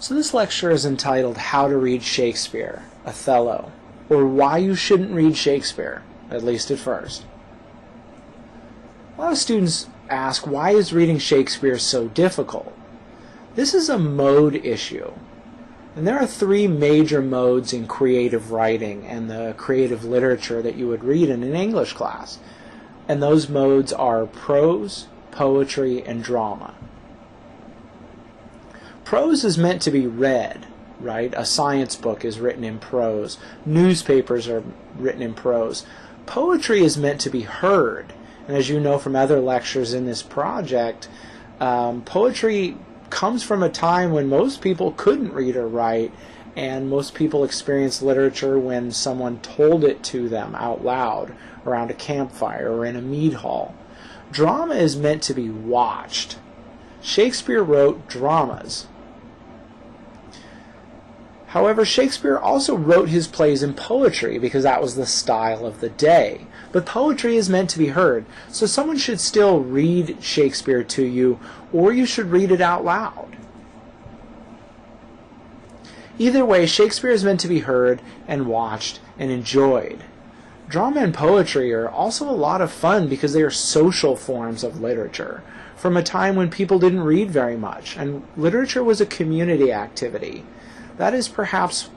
So this lecture is entitled How to Read Shakespeare, Othello, or Why You Shouldn't Read Shakespeare, at least at first. A lot of students ask, why is reading Shakespeare so difficult? This is a mode issue. And there are three major modes in creative writing and the creative literature that you would read in an English class. And those modes are prose, poetry, and drama. Prose is meant to be read, right? A science book is written in prose. Newspapers are written in prose. Poetry is meant to be heard. And as you know from other lectures in this project, poetry comes from a time when most people couldn't read or write, and most people experienced literature when someone told it to them out loud around a campfire or in a mead hall. Drama is meant to be watched. Shakespeare wrote dramas. However, Shakespeare also wrote his plays in poetry because that was the style of the day. But poetry is meant to be heard, so someone should still read Shakespeare to you, or you should read it out loud. Either way, Shakespeare is meant to be heard and watched and enjoyed. Drama and poetry are also a lot of fun because they are social forms of literature, from a time when people didn't read very much, and literature was a community activity. That is perhaps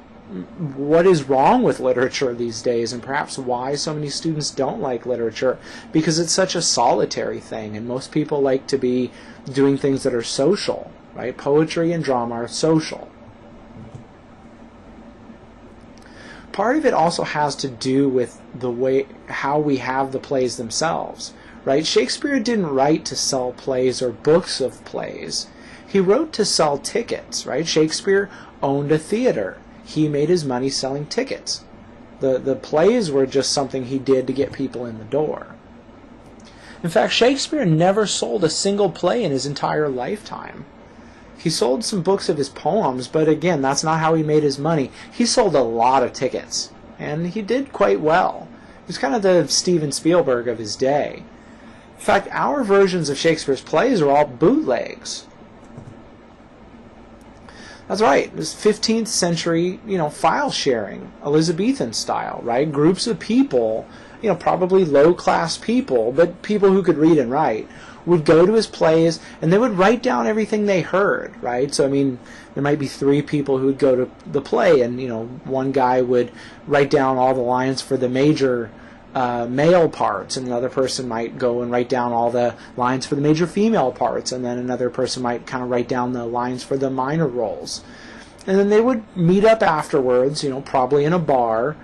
what is wrong with literature these days, and perhaps why so many students don't like literature, because it's such a solitary thing, and most people like to be doing things that are social, right? Poetry and drama are social. Part of it also has to do with the way how we have the plays themselves, right? Shakespeare didn't write to sell plays or books of plays. He wrote to sell tickets, right? Shakespeare owned a theater. He made his money selling tickets. The plays were just something he did to get people in the door. In fact, Shakespeare never sold a single play in his entire lifetime. He sold some books of his poems, but again, that's not how he made his money. He sold a lot of tickets, and he did quite well. He was kind of the Steven Spielberg of his day. In fact, our versions of Shakespeare's plays are all bootlegs. That's right. It was 15th century, file sharing, Elizabethan style, right? Groups of people, probably low-class people, but people who could read and write, would go to his plays, and they would write down everything they heard, right? So, there might be three people who would go to the play, and, one guy would write down all the lines for the major male parts, and another person might go and write down all the lines for the major female parts, and then another person might kind of write down the lines for the minor roles. And then they would meet up afterwards, probably in a bar,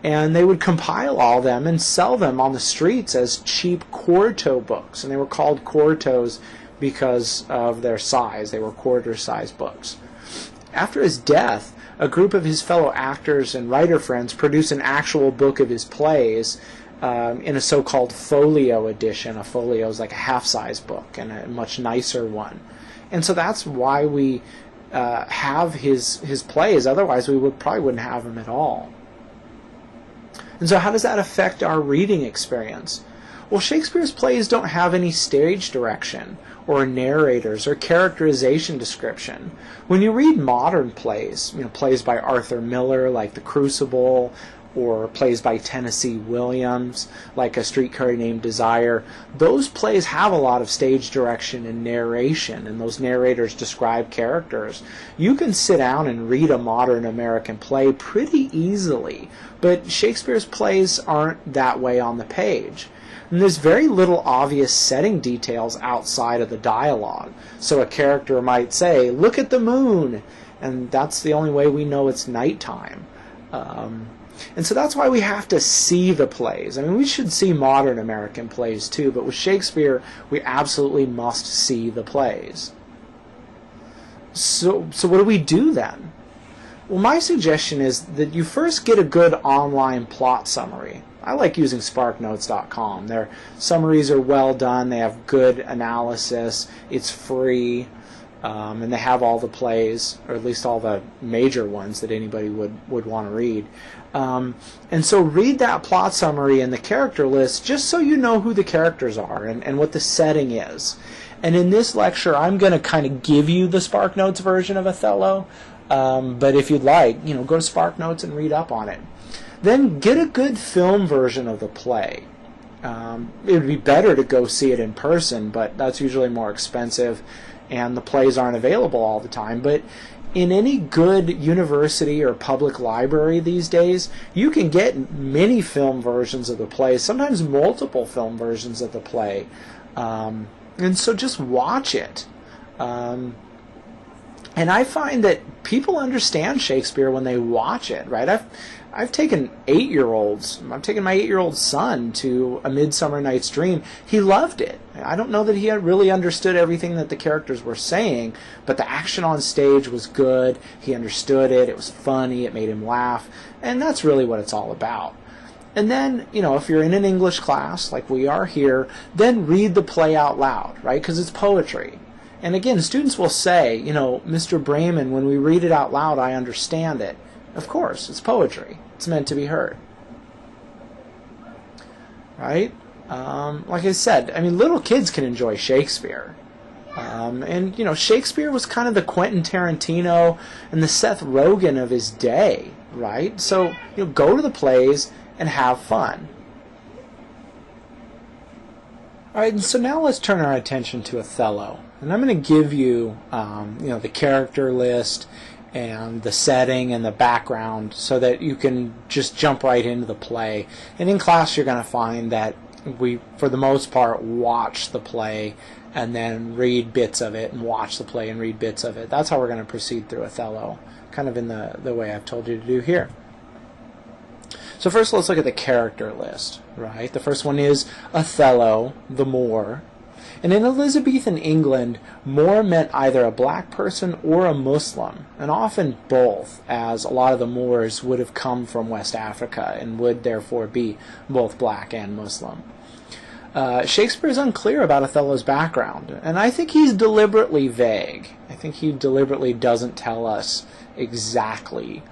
and they would compile all them and sell them on the streets as cheap quarto books. And they were called quartos because of their size. They were quarter-size books. After his death, a group of his fellow actors and writer friends produced an actual book of his plays in a so-called folio edition. A folio is like a half-size book, and a much nicer one. And so that's why we have his plays. Otherwise, we probably wouldn't have them at all. And so how does that affect our reading experience? Well, Shakespeare's plays don't have any stage direction or narrators or characterization description. When you read modern plays, plays by Arthur Miller like The Crucible, or plays by Tennessee Williams like A Streetcar Named Desire, those plays have a lot of stage direction and narration, and those narrators describe characters. You can sit down and read a modern American play pretty easily, but Shakespeare's plays aren't that way on the page. And there's very little obvious setting details outside of the dialogue. So a character might say, "Look at the moon," and that's the only way we know it's nighttime. And so that's why we have to see the plays. We should see modern American plays too, but with Shakespeare, we absolutely must see the plays. So what do we do then? Well, my suggestion is that you first get a good online plot summary. I like using sparknotes.com. Their summaries are well done. They have good analysis. It's free. And they have all the plays, or at least all the major ones that anybody would want to read. And so read that plot summary and the character list just so you know who the characters are and what the setting is. And in this lecture, I'm going to kind of give you the SparkNotes version of Othello, but if you'd like, go to SparkNotes and read up on it. Then get a good film version of the play. It would be better to go see it in person, but that's usually more expensive, and the plays aren't available all the time. But in any good university or public library these days, you can get many film versions of the play, sometimes multiple film versions of the play. And so just watch it. And I find that people understand Shakespeare when they watch it, right? I've taken 8-year-olds. I've taken my 8-year-old son to A Midsummer Night's Dream. He loved it. I don't know that he really understood everything that the characters were saying, but the action on stage was good. He understood it. It was funny. It made him laugh. And that's really what it's all about. And then, if you're in an English class, like we are here, then read the play out loud, right? Because it's poetry. And again, students will say, Mr. Brayman, when we read it out loud, I understand it. Of course, it's poetry. It's meant to be heard. Right? Like I said, little kids can enjoy Shakespeare. And Shakespeare was kind of the Quentin Tarantino and the Seth Rogen of his day, right? So, go to the plays and have fun. All right, and so now let's turn our attention to Othello. And I'm going to give you, the character list and the setting and the background so that you can just jump right into the play. And in class you're going to find that we, for the most part, watch the play and then read bits of it and watch the play and read bits of it. That's how we're going to proceed through Othello, kind of in the way I've told you to do here. So first let's look at the character list, right? The first one is Othello, the Moor. And in Elizabethan England, Moor meant either a black person or a Muslim, and often both, as a lot of the Moors would have come from West Africa and would therefore be both black and Muslim. Shakespeare is unclear about Othello's background, and I think he's deliberately vague. I think he deliberately doesn't tell us exactly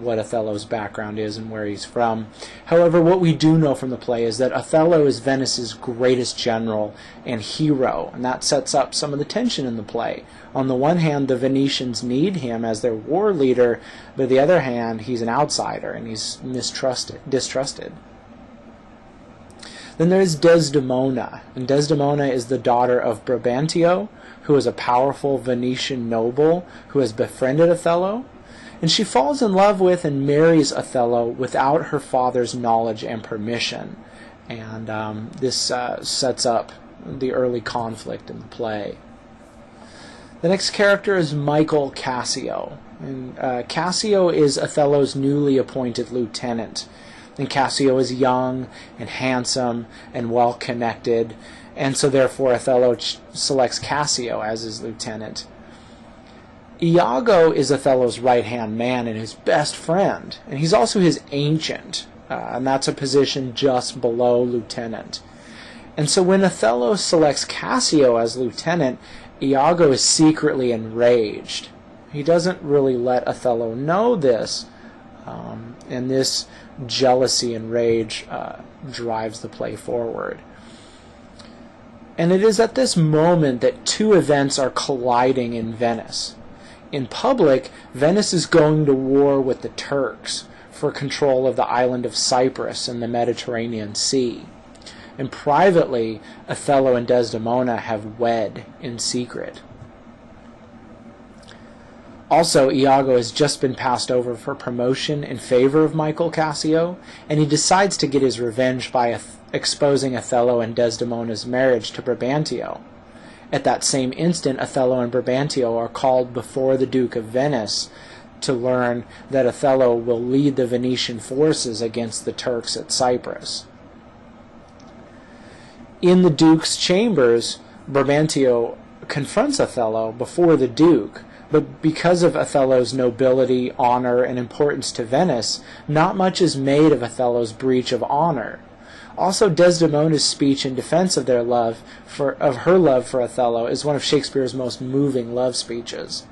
what Othello's background is and where he's from. However, what we do know from the play is that Othello is Venice's greatest general and hero, and that sets up some of the tension in the play. On the one hand, the Venetians need him as their war leader, but on the other hand, he's an outsider and he's distrusted. Then there's Desdemona, and Desdemona is the daughter of Brabantio, who is a powerful Venetian noble who has befriended Othello. And she falls in love with and marries Othello without her father's knowledge and permission. And this sets up the early conflict in the play. The next character is Michael Cassio. And Cassio is Othello's newly appointed lieutenant. And Cassio is young and handsome and well-connected. And so therefore Othello selects Cassio as his lieutenant. Iago is Othello's right-hand man and his best friend, and he's also his ancient, and that's a position just below lieutenant. And so when Othello selects Cassio as lieutenant, Iago is secretly enraged. He doesn't really let Othello know this, and this jealousy and rage drives the play forward. And it is at this moment that two events are colliding in Venice. In public, Venice is going to war with the Turks for control of the island of Cyprus in the Mediterranean Sea. And privately, Othello and Desdemona have wed in secret. Also, Iago has just been passed over for promotion in favor of Michael Cassio, and he decides to get his revenge by exposing Othello and Desdemona's marriage to Brabantio. At that same instant, Othello and Brabantio are called before the Duke of Venice to learn that Othello will lead the Venetian forces against the Turks at Cyprus. In the Duke's chambers, Brabantio confronts Othello before the Duke, but because of Othello's nobility, honor, and importance to Venice, not much is made of Othello's breach of honor. Also, Desdemona's speech in defense of her love for Othello is one of Shakespeare's most moving love speeches.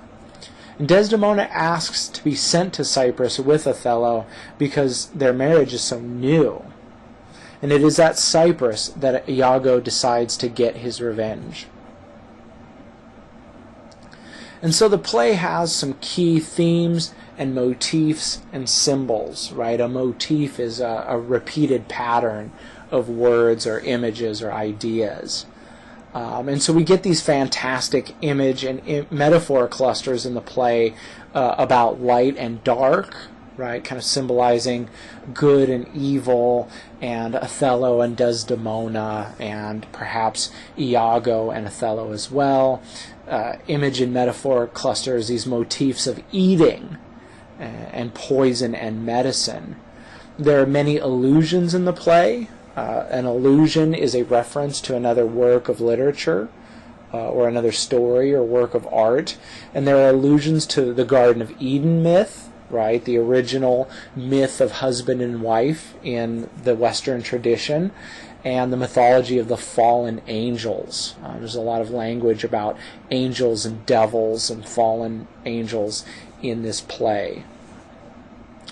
And Desdemona asks to be sent to Cyprus with Othello because their marriage is so new. And it is at Cyprus that Iago decides to get his revenge. And so the play has some key themes and motifs and symbols, right? A motif is a repeated pattern of words or images or ideas. And so we get these fantastic image and metaphor clusters in the play about light and dark, right? Kind of symbolizing good and evil, and Othello and Desdemona, and perhaps Iago and Othello as well. Image and metaphor clusters, these motifs of eating and poison and medicine. There are many allusions in the play. An allusion is a reference to another work of literature or another story or work of art. And there are allusions to the Garden of Eden myth, right? The original myth of husband and wife in the Western tradition, and the mythology of the fallen angels. There's a lot of language about angels and devils and fallen angels in this play.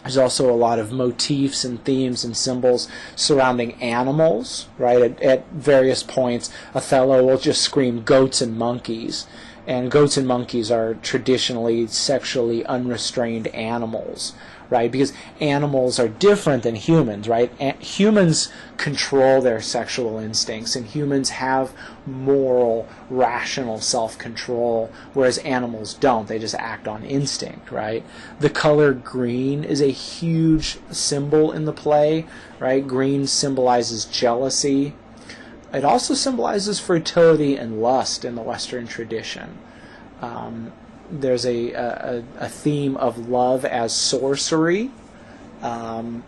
There's also a lot of motifs and themes and symbols surrounding animals, right? At various points, Othello will just scream goats and monkeys. And goats and monkeys are traditionally sexually unrestrained animals, right? Because animals are different than humans, right? Humans control their sexual instincts, and humans have moral, rational self-control, whereas animals don't. They just act on instinct, right? The color green is a huge symbol in the play, right? Green symbolizes jealousy. It also symbolizes fertility and lust in the Western tradition. There's a theme of love as sorcery, and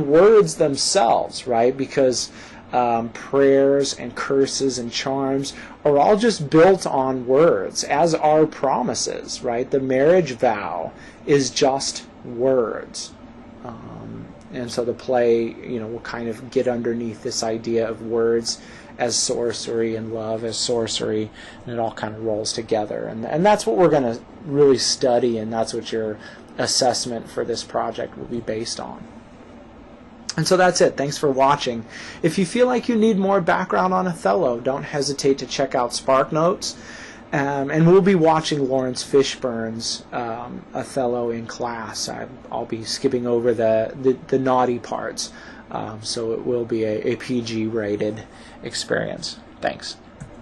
words themselves, right? Because prayers and curses and charms are all just built on words, as are promises, right? The marriage vow is just words. And so the play, will kind of get underneath this idea of words as sorcery and love as sorcery, and it all kind of rolls together. And that's what we're going to really study, and that's what your assessment for this project will be based on. And so that's it. Thanks for watching. If you feel like you need more background on Othello, don't hesitate to check out SparkNotes. And we'll be watching Lawrence Fishburne's Othello in class. I'll be skipping over the naughty parts, so it will be a PG-rated experience. Thanks.